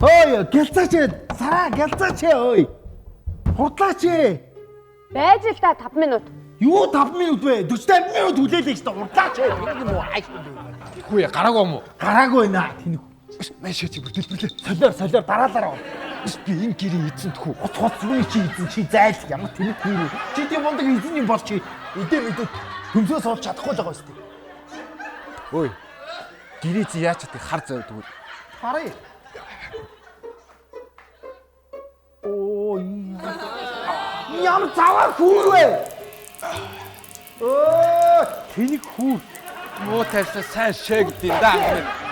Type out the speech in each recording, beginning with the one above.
Ой, гэлцаач. Сараа гэлцаач ой. Хурдлаач. Байж л та 5 минут. Юу 5 минут вэ? 45 минут хүлээлээ шүү дээ. Хурдлаач. Тэнийг юм уу хайш. Хүү гараагүй юм уу? Гараагүй наа. Тэнийг Маш шийдэж солиор бүрдүүлээ. дараалаараа. Би энэ гэрийн эзэн тхүү. Хоц юуны чи эзэн чи зайл ямар тэнэг хүү. Чи тийм мундаг эзэн юм бол чи эдээ мэдээ төмсөөс олж чадахгүй л байгаа шүү дээ. Ой. Гэрээ чи яаж чадах хар зовд тэгвэл. Харъя. Оо ямар заваа хүүр вэ? Оо тэнэг хүүр. Муу тайвшаа сайн шээгдэн даа.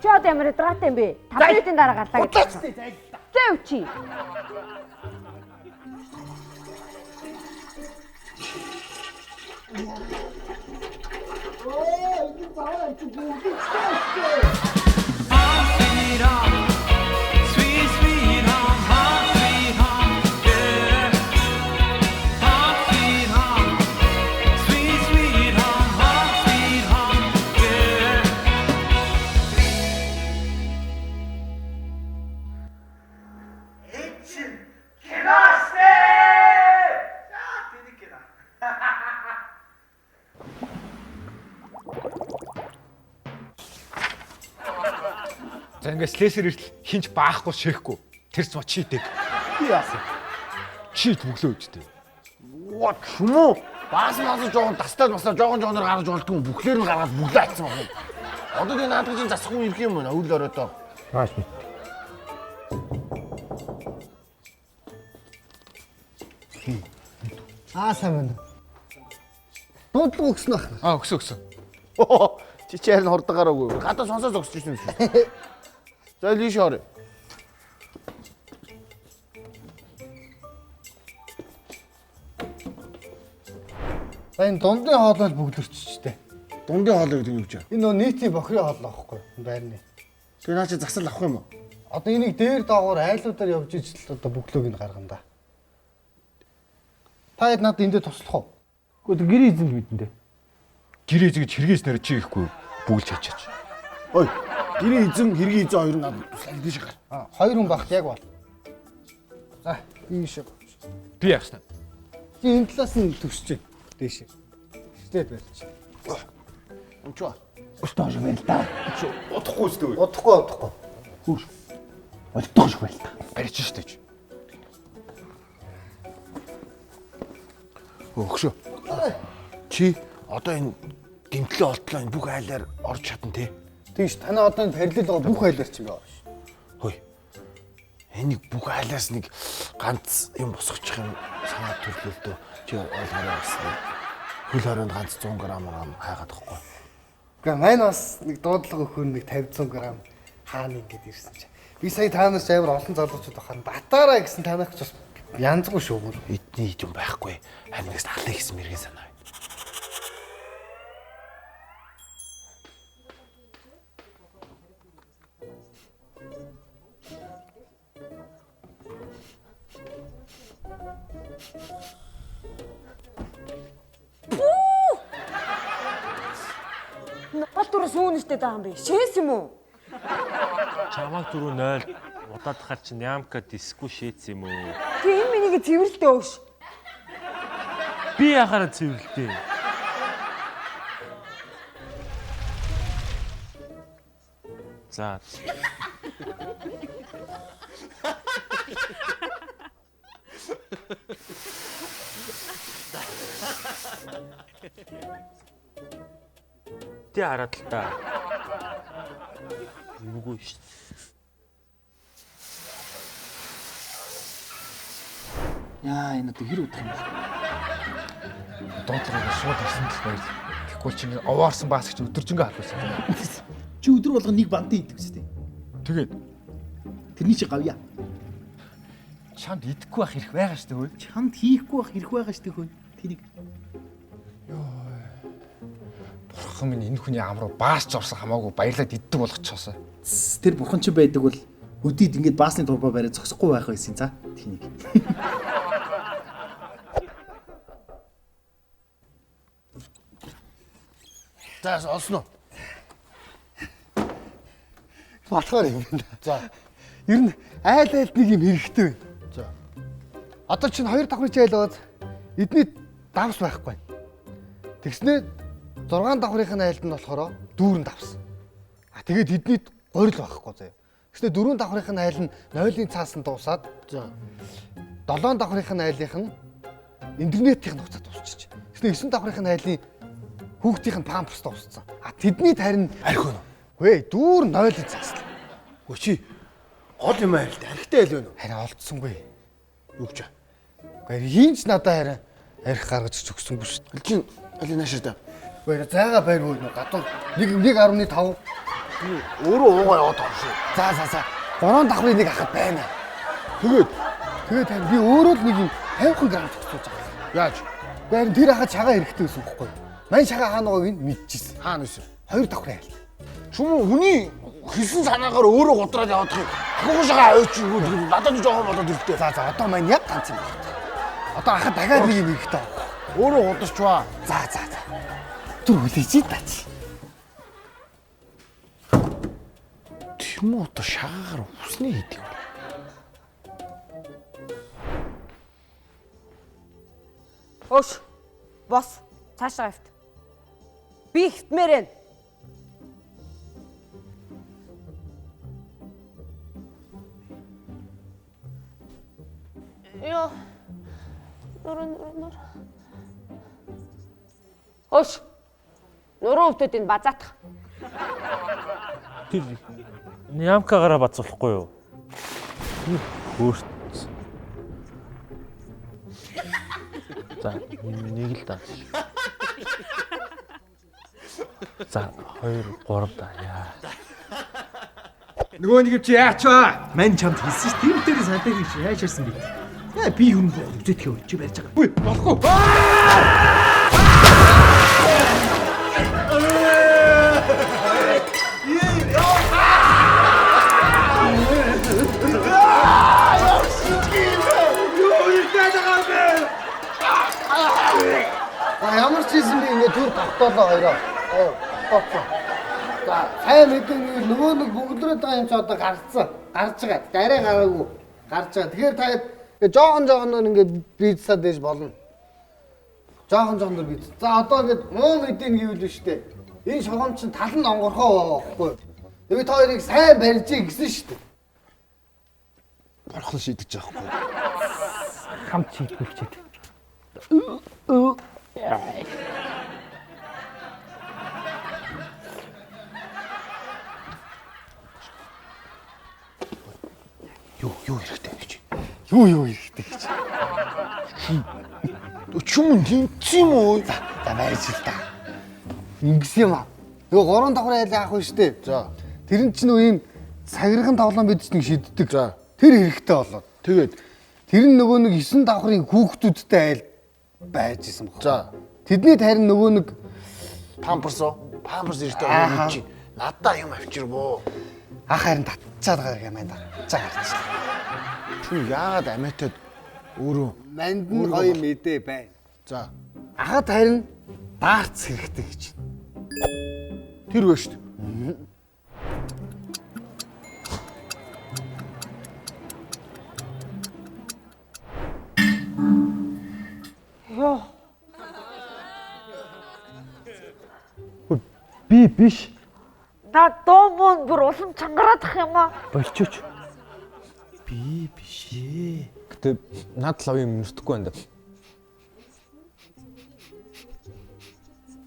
Чи одоо ямар драат юм бэ? 5 минутын дараа гарлаа гэж. Удлаач дээ. Зөө чи. За ингээд слэсэр иртэл хинч баахгүй шээхгүй. Тэрч ба чийдэг. Би яасан. Чи төглөө үжтэй. What шүмүү? Баас жоохон тастаад басаа жоохон гаргаж болдгүй бүхлээр нь гаргаад бүглээ атсан байна. Одоо энэ наадгын засахгүй ирэх юм байна. Өвл ороодоо. Хааш би. Сайн байна. Дуудлага өгсөн байх. Өгсөн. Чи чээр нь хурдгаараагүй. Гадаа сонсоо зогсож ирсэн юм шүү. За лиш орё. Энэ дундын хоолой бүгдэрчтэй. Дундын хоолой гэдэг нь юу гэж? Энэ нөө нийтийн бохирын хоолой аахгүй байрны. Тэгээ наа чи засал авах юм уу? Одоо энийг дээр доогоор айлуудаар явж ижил одоо бүглөөг нь гаргана да. Та хэд надад эндээ туслах уу? Гэхдээ гэрээ эзэн мэдэн дээ. Гэрээ зэгж хэрэгээс нэр чи ихгүй бүгэлж хачаач. Ой, гэрээ эзэн хэргийн эзэн хоёр надад туслах дээш гар. Хоёр хүн багт яг бол. За, ийш. Би яахсан. Чи энэ талаас нь төгсөж байна. Дээш. Штэд барьч. Өнчөө. Өстөөж байл та. Удахгүй үстэй. Удахгүй. Хүүш. Олдоош байл та. Барьж штэ. Өгшөө. Чи одоо энэ гимтлээ олтлоо энэ бүх айлаар орж чадна тий. Тийш танаа одоо энэ параллел байгаа бүх айлаар ч юм байна. Хөөе. Энийг бүх айлаас нэг ганц юм босгочих юм санаа төрлөө л дөө. Чи ойлгоорой басна. Хөл хорионд ганц 100 г хайгаад байхгүй. Гэхдээ маань бас нэг дуудлага өгөхөр нэг 50-100 г хаана ингэж ирсэн чи. Би сая таанаас амар олон залуучууд бахаар батараа гэсэн танаас ч бас янзгүй шүү бүр. Эдний юм байхгүй. Харин нэгс алаа гэсэн мэрэгэн санаа. Батурас үүнэстэй даа юм бэ? Шээс юм уу? Чамаг дөрөв 0 удаад хар чи нямка диску шээц юм уу? Тэг энэ минийг цэвэрлэлтэй өөш. Би яхаараа цэвэрлэлтэй. За. Тэ хараад л та. Нүггүй шүү. Яа энэ одоо хэр удах юм бэ? Дуудлагыг шууд ирсэн л байл. Тэгэхгүй чи ингэ овоорсон баасагч өдөржингөө халуулсан. Чи өдөр болгоо нэг бантын идэв үстэй. Тэгээд Тэрний чи гавья. чамд идэхгүй байх хэрэг байгаа шүү дээ. Чамд хийхгүй байх хэрэг байгаа шүү дээ хөө. Тэрийг. Бурхан минь энэ хүний ам руу баасч орсон хамаагүй баярлаад иддэг болгочихсон. Тэр бурхан чи байдаг бол өдийд ингэж баасны турбаа бариад зогсохгүй байх байсан за. Тэнийг. За олсон уу? Болохоор юм байна. За. Ер нь айл айлд нэг юм хэрэгтэй байна. За. Одоо чинь 2 давхрын айл бод эдний давс байхгүй. Тэгснээр 6 давхрынх нь айлд нь болохоор дүүрэн давс. Тэгээд эдний горил байхгүй заяа. Тэгснээр 4 давхрынх нь айл нь 0-ын цаасан дуусаад За. 7 давхрынх нь айлынх нь интернетийн нухацаа дуусчих. Тэгснээр 9 давхрынх нь айлын хүүхдийн памперс дууссан. Тэдний тарин Архив нь. вэ дүүр 0-ын цаас. Өчи гол юм айл л архитай айл байна уу? Харин олдсонгүй. Юу гэж? Гэхдээ хинч надад харин арх гаргаж өгсөнгүй шүү дээ. Чин аль наашаа та. Гэхдээ зайгаа байргүй нөө гадуур 1.5 Өөрөө уугаа яваад байгаа шүү. за 3 давхрын нэг ахад байна. Тэгээд тань би өөрөө л нэг юм 50 грамм төгсөж байгаа. Яаж? Харин тэр ахад шагаа хэрэгтэй гэсэн үг байхгүй юу? Мань шагаа хаана байгааг нь мэдчихсэн. Хаана вэ? 2 давхрын айл. Чүм хүний хэлсэн санаагаар өөрөө гудраад явах юм. Ахгүйн шагаа авч юу надад нэг жоохон болоод ирэхтэй. За одоо маань яг ганц юм байна. Одоо ахад дахиад нэг юм хэрэгтэй байна. Өөрөө гударч ба. За. Түр хүлээж даач. Тэр муу одоо шагаагаар усны хийдэг юм. Өш. Бос. Цаашаа хавт. Би хитмээр байна. Йоо. Нур. Өш. Нуруу өвдөд энэ базаатах. Тэр нямкагаараа бацуулахгүй юу? Хөөрт. За, нэг л даа. За, 2 3 да. Яа. Нөгөө нэг чи яач вэ? Мань чамд хэлсэн ш. Тэр дээр сантай гэж яаж ирсэн бэ? Яа би хүн үзэтгэв чи барьж байгаа. Үгүй болохгүй. Ямар ч юм би ингэ түр тогтоолоо хоёроо. Тогтооцсон. За, сайн мэдэн нөгөө нэг бүгдрээд байгаа юм чи одоо гарч байгаа. Арай гараагүй. Гарч байгаа. Тэгэхээр та жоохон ингэ бийцсаад ээж болно. Жоохон бийц. За одоо ингэ муу мэдэн гэвэл шүү дээ. Энэ шугам чинь тал нь онгорхоо байхгүй. Тэгээ та хоёрыг сайн барьжээ гэсэн шүү дээ. Борхон шийдэж байгаа хгүй. Хамт шийдвэрлчихэд. Юу хэрэгтэй гэж. Юу хэрэгтэй гэж. Чүм тэнцсэн юм уу? За байж л та. Ингэсэн юм аа. Нөгөө 3 давхрын айл яах вэ штэ. За. Тэр нь ч нөө ийм сагирхан тавлан бидс нэг шиддэг. За. Тэр хэрэгтэй болоод. Тэгээд тэр нь нөгөө нэг 9 давхрын хүүхдүүдтэй айл байж исэн баг. За. Тэдний тарин нөгөө нэг памперс ирдэг юм чи. Надаа юм авчирбоо. ах харин татчаад байгаа юм байна. За гарч. Чүм яагаад амиатад өөрөө Манд нь гоё мэдээ байна. за Ахад харин даарц хэрэгтэй гэж. тэр вэ шүү дээ. Йоо. Би биш. На доомон бүр улам чангараадах юм аа. Болчооч. Би биш ээ. Гэтэ над лав юм нүртэхгүй байна да.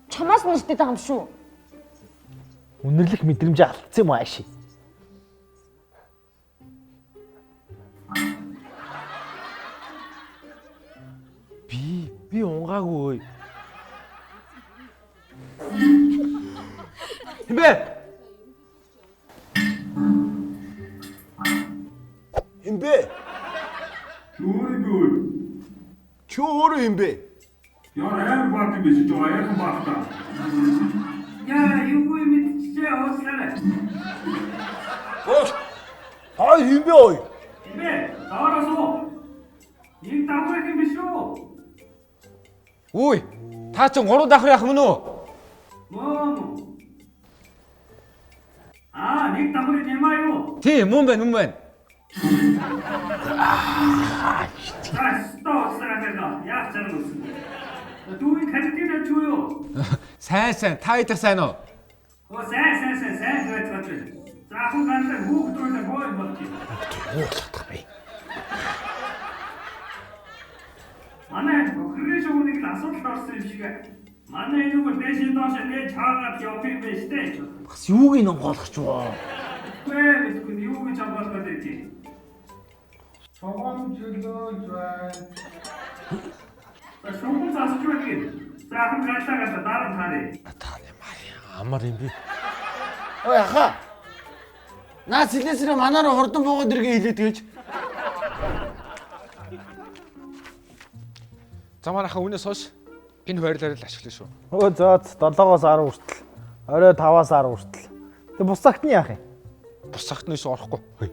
Чамаас нэртэй байгаа юм шүү. Үнэрлэх мэдрэмж алдсан юм ааши. Би унгаагүй. Хэмбэ? Хэмбэ? Чи өөрөө хэмбэ? Яа яа бат биш жоо яахан бата. Яа юу мэдчихээ ууслаа. Ой хэмбэ ой. Бэ аваасоо. Ин таврах юм биш үү? Үй, та ч 3 давхрын ах мөн үү? Мөн. Нэг таврын нэмаа Тийм мөн байна. Стоп сараа яах гэж байна. Дүүний кандидат юу юу? Сайн. Та идэх сайн уу? Сайн байж. За ахын ганцаар хүүхдүүдэд боо юм болчих. Юу болох вэ? Манай хөргөж өгнийг л асуудалд орсон юм шиг. Манай нөгөө дэшин доош нээж хаагаад явах юм байна штэ. Бас юуг ин онгойлгоч воо. Мэдгүй юу гэж амгаалаад байдгийг. Согом чөлөөж байна. Согом засч байна. За ахын ганцаар дараа таарэ. Тааны амар юм би. Ой яха. Наас хэлээсрээ манаараа хурдан буугаад иргээ хэлээд гэж. За манайхаа үнээс хойш энэ хуваарлаар л ашиглана шүү. Өө зөөц 7-оос 10 хүртэл. Орой 5-аас 10 хүртэл. Тэг бус цагт нь яах юм? Бус цагт нь орохгүй.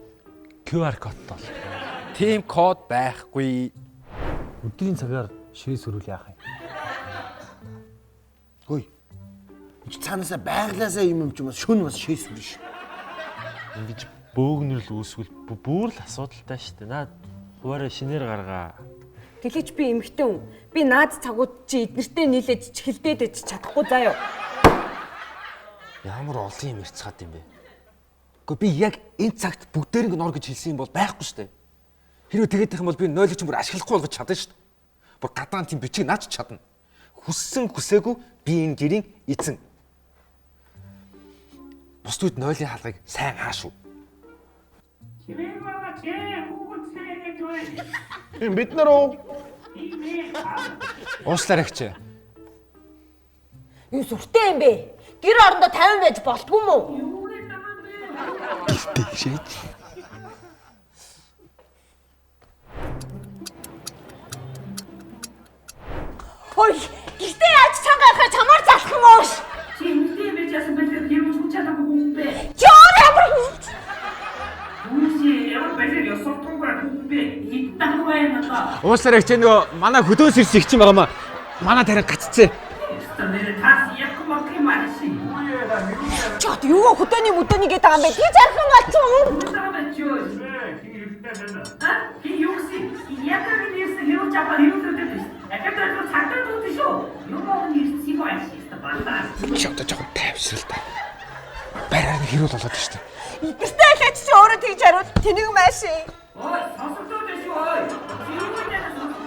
QR кодтой бол. Тийм код байхгүй. Өдрийн цагаар ширээ сөрүүл яах юм? Хөөе. Чи цаанаасаа байглаасаа юм ч юм уу шүн бас шээсвэр ш. Ингэж бөөгнөрл үүсвэл бүр л асуудалтай шүү дээ. Наад хуваараа шинээр гаргаа. Гэлэж би эмхтэн хүн. Би наад цагууд чи эднэртэй нийлээд чихэлдээд ич чадахгүй заяа. Ямар олон юм ярьцгаад юм бэ? Гэхдээ би яг энэ цагт бүгдээрээ нор гэж хэлсэн юм бол байхгүй шүү дээ. Хэрвээ тэгээд их юм бол би нойлог ч бүр ашиглахгүй болгож чадна шүү дээ. Бүр гадаан тийм бичиг наач чадна. Хүссэн хүсээгүй би энэ гэрийн эзэн. Бусдууд нойлын хаалгыг сайн хаашгүй. Бид нар уу? Уушлаарай гэж. Юу сүртэй юм бэ? Гэр орондоо 50 байж болтгүй юм уу? Ой, гэртээ яаж цангаахаа чамаар залах юм уу? Чи мэдээ байж яасан бэлээ юм уу чадаагүй хүн бэ? Чоор ямар Үгүй ямар бэлээ ёсортонгүй хүн бэ? Хитэн байна надаа. Уушлаарай гэж нөгөө манай хөдөөс ирсэн их юм байгаа маа. Манай тарин гаццээ. Нэр тас яг мок юм аа ши. чот юу хөдөөний мөдөөний гэдэг юм бэ? Τι зархан болчихсон. Таа чөө. Хин юу си? Яг нэг юм чапаа юу гэдэг. Академик цагтаа дүүтэй шүү. Юу мөн ирсэн юм аа ши. Бандаа. Чи одоо жоохон тайвшрал та. Бараар нь хэрүүл болоод шүү дээ. Игэртэй хэлээч чи өөрөө тэгж харуул. Тэнийг мааши. Ой, сонсогдоод байна шүү. Ой. Юу гэдэг юм бэ?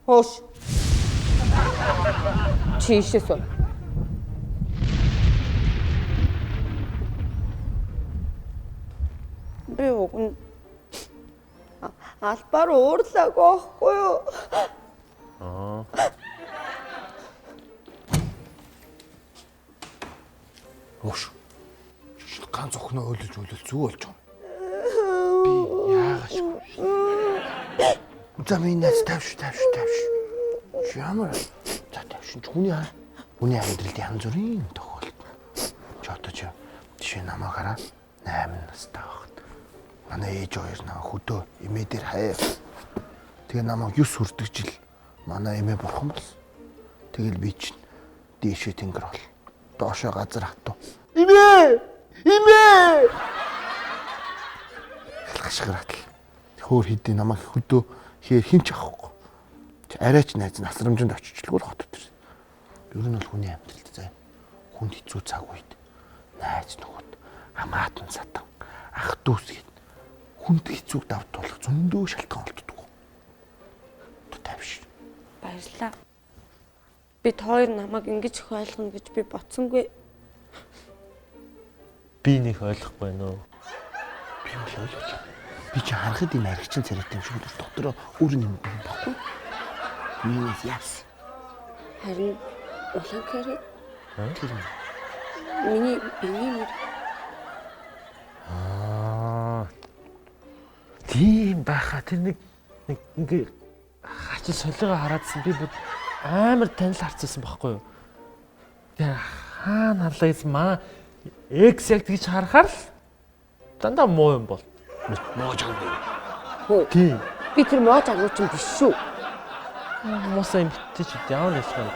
Хөөш. Чи ишээс уу? Би уг албаар уурлаагүй байхгүй юу? Ууш. Ганц охиноо өөлөж зүг болж байгаа. Би яагаш. За минь тавш. Чи ямар? За тавш. Хүний амьдралд янз бүрийн тохиолдол. Чи одоо жишээ намайг хараа 8 настай байхад манай ээж хоёр намайг хөдөө эмээ дээр хаяа. Тэгээ намайг 9 хүрдэг жил манай эмээ бурхан болсон. Тэгэл би чинь дээшээ тэнгэр бол. Доошоо газар хатуу. Эмээ! Хашгираад л. Хөөр хэдийн намайг хөдөө хээр хинч авахгүй. Арайч найз насрамжинд очичлгүй л хотод ирсэн. Ер нь бол хүний амьдралд заа. Хүнд хэцүү цаг үед найз нөхөд хамаатан садан ах дүүс гээд хүнд хэцүүг давтуулах зөндөө шалтгаан олддог. Тавш. Баярлалаа. Бид хоёр намайг ингэж их ойлгоно гэж би бодсонгүй. Би нэг ойлгохгүй байна уу? Би бол ойлгож байна. Би чи харахад энэ аригчин царайтай юм шиг л дотороо өөр юм баггүй. Минь яс. Харин улаан кэрэт. Тэр юм. Миний Тийм байхаа тэр нэг ингээ хачи солиогоо хараадсан би амар танил харцсан байхгүй юу? Тэгээ хаана харлаа гэсэн манай экс яг тэгж харахаар л дандаа муу юм бол. Моо жаг. Хөө. Тийм. Би тэр моо загвар чинь биш шүү. Мосоо имтэж яавал ясгаа.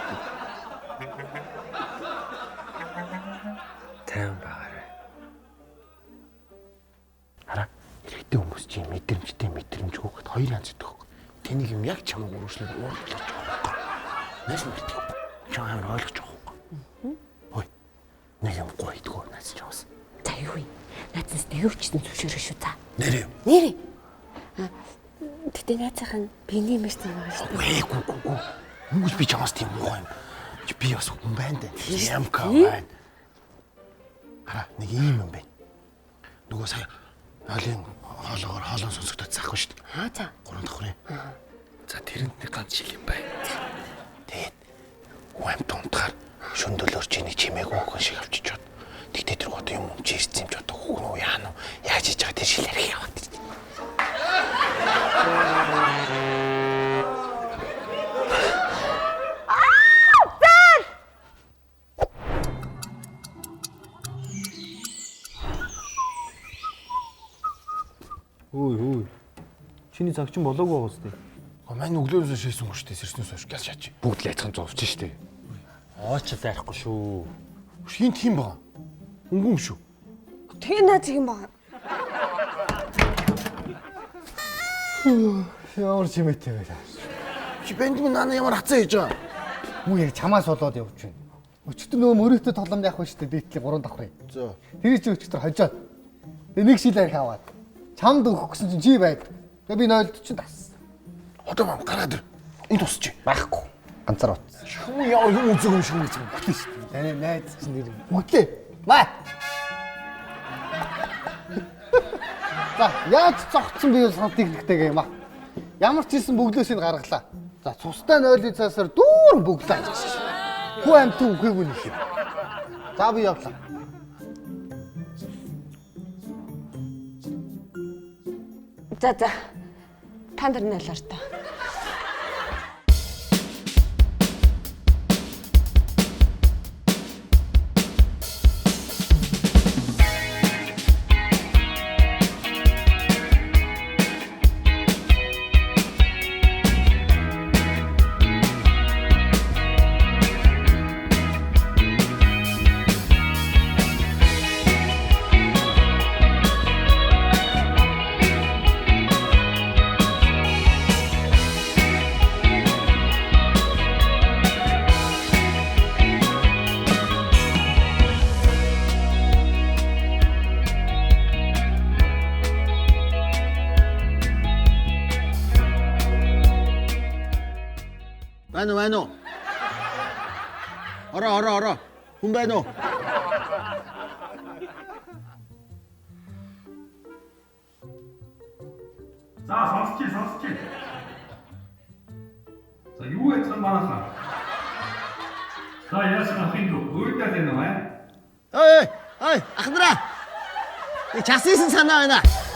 Тайван байгаарай. Хараа. Хэрэгтэй хүмүүс чинь мэдрэмжгүй гэхэд хоёр янз идэх хөөх. Тэнийг юм яг чамайг өрөөснөд уурлаж байгаа. Нэс мэддэг. Чамайг ойлгож байгаа хөөх. Хөөе. Нэг юм гоё идэггүй наas чамаас. За юу вэ? Наадсаас нэрвчсэн зөвшөөрөх шүү та. Нэрээ. Нэрээ. Гэтэ найзаахан биений мэрсэн байгаа шүү дээ. Үгүй. Нүгэл би чамаас тийм муу юм. Би бас хүн байна дээ. Ямка байна. Хараа нэг ийм юм байна. Нөгөө сая хоолын хоолон сонсогдоод заахгүй шүү дээ. Аа за. 3 давхрын. За тэрэнд нэг ганц шиг юм байна. Тэгээд уамт унтахаар шөндөлөөр чи нэг чимээгүй хүн шиг авчиж чад. Тэгтээ тэр гот юм чи ирсэн юм ч одоо хүүхэн үү яана уу? Яаж хийж байгаа тэр шил ярих яваад. Үй. Чиний цаг чинь болоогүй байгаа үстэй. Манай өглөөрөөс шийсэн хүн шүү дээ. Сэрснээс хойш гял шаач. Бүгд л айцхан зовж штэ. Оочод айхгүй шүү. Шин тийм байгаа. Өнгөн шүү. Тэгээ наац юм байна. Ямар чимээтэй байлаа. Чи бэндмэн нана ямар хацаа хийж байгаа. Муу яг чамаас болоод явж байна. Өчтөр нөгөө мөрөөдөө толом яах вэ штэ дээдлийн 3 давхрын. За. Тэр чи өчтөр хожоод. Тэгээ нэг шил арих аваад. Чамд өгөх гэсэн чинь чи байд. Тэгээ би 0-д чинь тас. Одоо мам гараад ир. Энд тусч. Байхгүй. Ганцаар утсан. Шүн яа юм үзэг юм шиг үзэг. Бүтэн штэ. Таны найз чинь нэр. Бүтлээ. Маа. За, яаж цогцсон би сантыг нэгтэйг юм аа. Ямар ч хэлсэн бөглөөс нь гаргалаа. За, цустай 0-ийн цаасаар дүүрэн бөглөө. Хүү амт үхээгүй нэг юм. За би явлаа. За. Та нар нэлэр та. Байна уу? Ороо. Хүн байна уу? За сонсч. За юу яцсан манайхаа? За яасан ахын дөө өөдөө тань байна. Ой, ахнараа. Час исэн санаа байна.